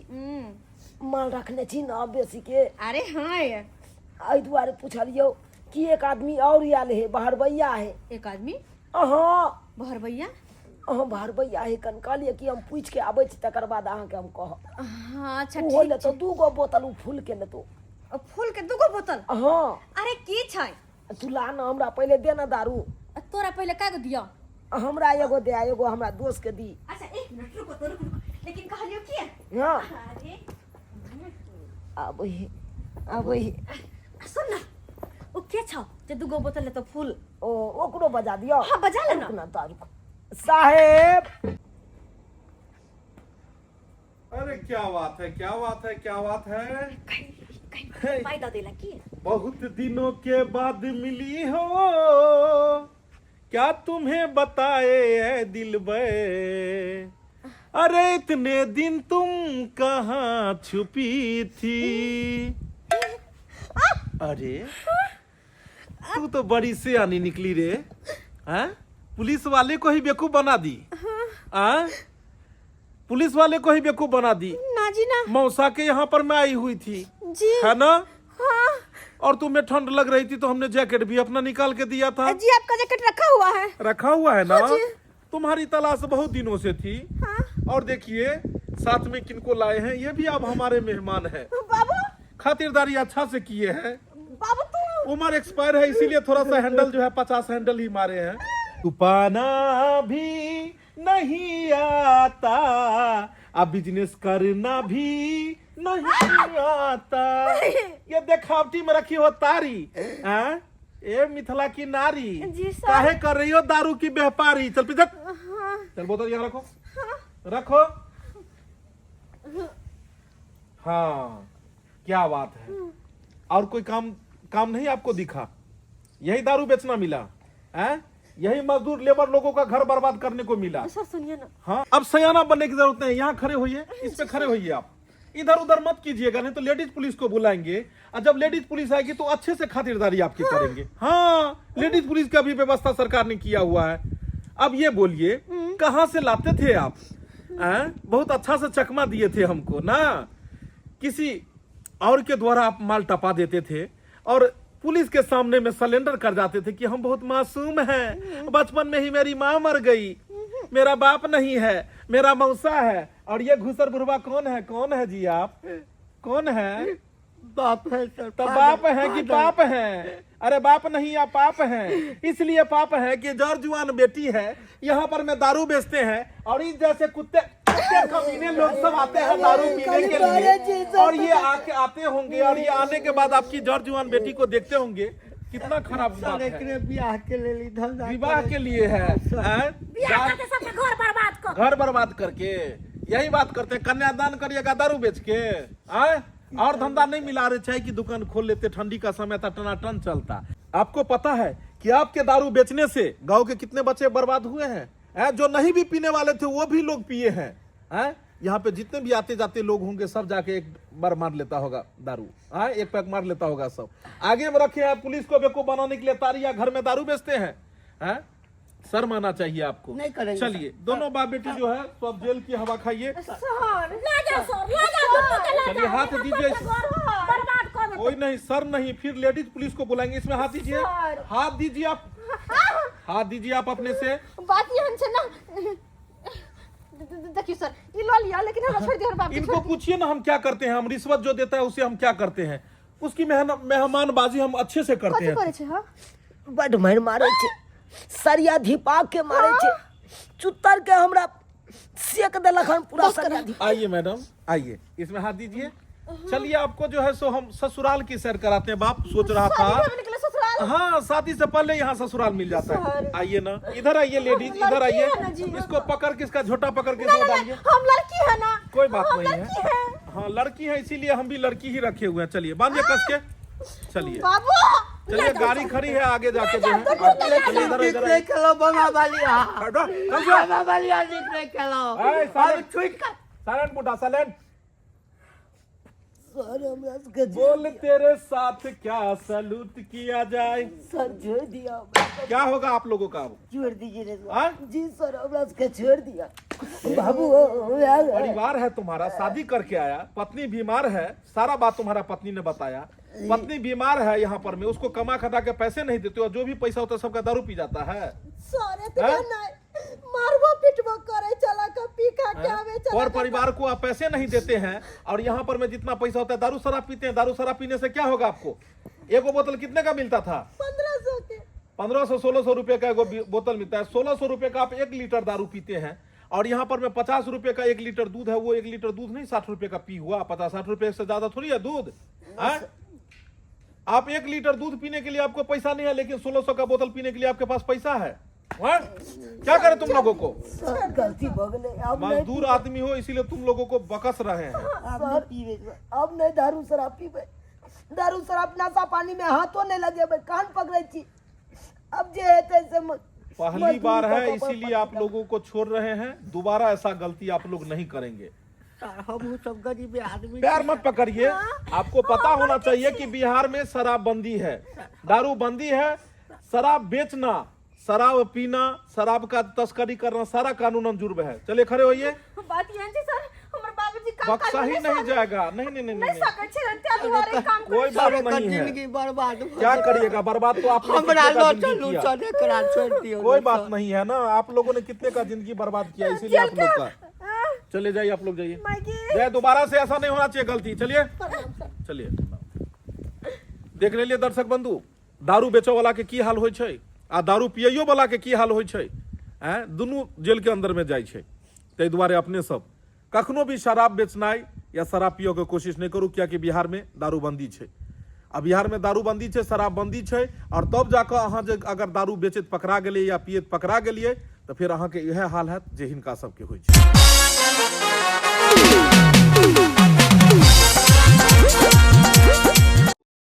माल रखने छी ना बेसी के। अरे हाँ ये एहि दुआरे पूछलियो कि एक आदमी और आयल है, बहरबैया है। एक आदमी हाँ बहर भैया। बहरबैया है। कन कहलिए कि हम पूछ के आबै छी, तकर बाद अहाँके हम कहब। हाँ अच्छा ओ ले ठीक तो 2 गो बोतल उ फूल के लेतो। छे। फूल के 2 गो बोतल? हाँ अरे की छै? तू ला ना, हमरा पहले दे ना दारू। तोरा पहले का को दिया? हमरा एगो दे, एगो हमरा दोस्त के दी। अच्छा एक मिनट रुको तो रुको। लेकिन कहलियो की? हाँ अरे आबै सुन ना, ओ के छौ जे 2 गो बोतल ले तो फूल? ओ ओकरो बजा दियो। हाँ बजा ले ना। रुक ना दारू साहेब। अरे क्या बात है, क्या बात है, क्या बात है। कहीं फायदा देला की? बहुत दिनों के बाद मिली हो, क्या तुम्हें बताए ऐ दिलबर। अरे इतने दिन तुम कहाँ छुपी थी। अरे तू तो बड़ी सियानी निकली रे। हैं? पुलिस वाले को ही बेवकूफ बना दी। पुलिस वाले को ही बेवकूफ बना दी। ना जी ना। मौसा के यहाँ पर मैं आई हुई थी, जी है ना? हाँ और तुम्हें ठंड लग रही थी तो हमने जैकेट भी अपना निकाल के दिया था। जी आपका जैकेट रखा हुआ है। रखा हुआ है ना? हाँ जी। तुम्हारी तलाश बहुत दिनों से थी। हाँ। और देखिए साथ में किनको लाए हैं, ये भी अब हमारे मेहमान हैं। बाबू खातिरदारी अच्छा से किए हैं। बाबू तू उम्र एक्सपायर है, इसीलिए थोड़ा सा हैंडल जो है 50 हैंडल ही मारे हैं। छुपाना भी नहीं आता, अब बिजनेस करना भी नहीं आता। ये देखावटी में रखी हो तारी। ए मिथिला की नारी, जी सर। काहे कर रही हो दारू की व्यापारी? चल पीछे चल, बोतल यहाँ रखो। रखो। हाँ क्या बात है। और कोई काम नहीं आपको दिखा? यही दारू बेचना मिला है? यही मजदूर लेबर लोगों का घर बर्बाद करने को मिला? सर सुनिए ना। हाँ अब सयाना बनने की जरूरत नहीं, यहाँ खड़े होइए, इस पे खड़े होइए आप। इधर उधर मत कीजिएगा, नहीं तो लेडीज पुलिस को बुलाएंगे, और जब लेडीज पुलिस आएगी तो अच्छे से खातिरदारी आपकी करेंगे। हाँ, लेडीज पुलिस का भी व्यवस्था सरकार ने किया हुआ है। अब ये बोलिए कहाँ से लाते थे आप? बहुत अच्छा से चकमा दिए थे हमको ना, किसी और के द्वारा आप माल टपा देते थे और पुलिस के सामने में सरेंडर कर जाते थे कि हम बहुत मासूम हैं, बचपन में ही मेरी माँ मर गई, मेरा बाप नहीं है, मेरा मौसा है। और ये घुसर बुढ़वा कौन है? कौन है जी आप? कौन है? बाप है सर। तो बाप है कि पाप है? अरे बाप नहीं, आप पाप हैं। इसलिए पाप है कि जौरजुआन बेटी है, यहाँ पर मैं दारू बेचते हैं और इस जैसे कुत्ते कमीने लोग सब आते हैं दारू पीने के लिए, और ये आते होंगे और ये आने के बाद आपकी जौरजुआन बेटी को देखते होंगे। कितना खराब बात है। ब्याह के लिए धंधा विवाह के लिए है, घर बर्बाद करके यही बात करते हैं। कन्यादान करिएगा दारू बेच के, और धंधा नहीं मिला रहे, चाय की दुकान खोल लेते, ठंडी का समय था, टनाटन चलता। आपको पता है कि आपके दारू बेचने से गांव के कितने बच्चे बर्बाद हुए हैं? जो नहीं भी पीने वाले थे वो भी लोग पिए हैं। यहाँ पे जितने भी आते जाते लोग होंगे सब जाके एक बार मार लेता होगा दारू, एक पैक मार लेता होगा सब। आगे में रखे हैं पुलिस को बेवकूफ बनाने के लिए, तारिया घर में दारू बेचते हैं। शर्म आना चाहिए आपको। नहीं करेंगे। चलिए दोनों बाप बेटी जो है सब जेल की हवा खाइए। चलिए हाथ दीजिए। कोई नहीं, सर नहीं, फिर लेडीज पुलिस को बुलाएंगे। इसमें हाथ दीजिए, हाथ दीजिए आप, हाथ दीजिए आप अपने से। बात ये हमसे ना, देखिए सर, ये लो लिया लेकिन हम छोड़ दिया। बाप इनको पूछिए ना हम क्या करते हैं, हम रिश्वत जो देता है उसे हम क्या करते हैं, उसकी मेहमानबाजी हम अच्छे से करते हैं। बड मार मारे छे, सरिया धिपा के मारे छे, चुत्तर के हमरा सेक देलक हन पूरा सरिया धिपा। आइए मैडम, आइए, इसमें हाथ दीजिए। चलिए आपको जो है सो हम ससुराल की सैर कराते हैं। बाप सोच रहा था हाँ शादी से पहले यहाँ ससुराल मिल जाता है। आइए ना, इधर आइए लेडीज, इधर आइए। इसको पकड़ के, इसका झोटा पकड़ के डालिए। हम लड़की है ना, कोई बात नहीं है। हाँ लड़की है, इसीलिए हम भी लड़की ही रखे हुए हैं। चलिए बांधिए कस के, चलिए बाबू। चलिए, गाड़ी खड़ी है आगे जाके जो है। निकले चलो बना वालिया, हटो, बना वालिया निकले चलो। साइलेंट बुढ़ा, साइलेंट। सर हमरा के बोल तेरे साथ क्या सलूट किया जाए। सर छोड़ दिया। क्या होगा आप लोगों का? छोड़ दीजिए रे। हाँ? जी सर हमरा के छोड़ दिया। बाबू परिवार है तुम्हारा, शादी करके आया, पत्नी बीमार है, सारा बात तुम्हारा पत्नी ने बताया। पत्नी बीमार है यहाँ पर, मैं उसको कमा खटा के पैसे नहीं देते हो, जो भी पैसा होता है सबका दारू पी जाता है। मारवा पिटवा करे चला का पी खा के आवे चला। और परिवार को आप पैसे नहीं देते हैं, और यहाँ पर में जितना पैसा होता है दारू शराब पीते हैं। दारू शराब पीने से क्या होगा आपको? एक बोतल कितने का मिलता था? 1500 के। 1500-1600 रुपए का एक बोतल मिलता है। 1600 रुपए का आप 1 लीटर दारू पीते हैं, और यहाँ पर में 50 रुपए का 1 लीटर दूध है। वो 1 लीटर दूध नहीं, 60 रुपए का पी हुआ। 50-60 रुपए से ज्यादा थोड़ी है दूध। आप 1 लीटर दूध पीने के लिए आपको पैसा नहीं है, लेकिन 1600 का बोतल पीने के लिए आपके पास पैसा है। क्या करे तुम लोगों को? गलती हो गई। अब मजदूर आदमी हो, इसीलिए तुम लोगों को बकस रहे हैं। अब नहीं दारू शराब पीबे। दारू शराब नशा पानी में हाथों नहीं लगे, कान पकड़े छी। अब जे है तैसे पहली बार है, इसीलिए आप लोगों को छोड़ रहे हैं। दोबारा ऐसा गलती आप लोग नहीं करेंगे। हम सब गरीब आदमी। प्यार मत पकड़िए। आपको पता होना चाहिए कि बिहार में शराबबंदी है, दारू बंदी है। शराब बेचना, शराब पीना, शराब का तस्करी करना, सारा कानूनन जुर्म है। चलिए खड़े होइए। बात ये है सर, हमर बाबूजी काम बक्सा ही नहीं जाएगा। नहीं नहीं नहीं नहीं नहीं, सके छे त्या दुआरे काम कोई बात नहीं है। जिंदगी बर्बाद। क्या करिएगा? बर्बाद तो आप हमरा लो चलू चले करा छोड़ दियो। कोई बात नहीं है ना, आप लोगों ने कितने का जिंदगी बर्बाद किया, इसीलिए आप लोग का। चले जाइए, आप लोग जाइए। जय, दोबारा से ऐसा नहीं होना चाहिए गलती। चलिए चलिए। देख लेलिए दर्शक बंधु, दारू बेचो वाला के की हाल होइ छै आ दारू पियो वाला के की हाल होइ छै। दुनू जेल के अंदर में जाइ छै। ताहि दुआरे अपने सब कखनो भी शराब बेचनाइ या शराब पियो के कोशिश नहीं करू, कियाकि बिहार में दारूबंदी छै। आ बिहार में दारूबंदी छै, शराबबंदी छै, और तब जाकर अहाँ जे अगर दारू बेचैत पकड़ा गेलियै या पियैत पकड़ा गेलियै तऽ फेर अहाँके इएह हाल हैत जे हिनका सबके होइ छै।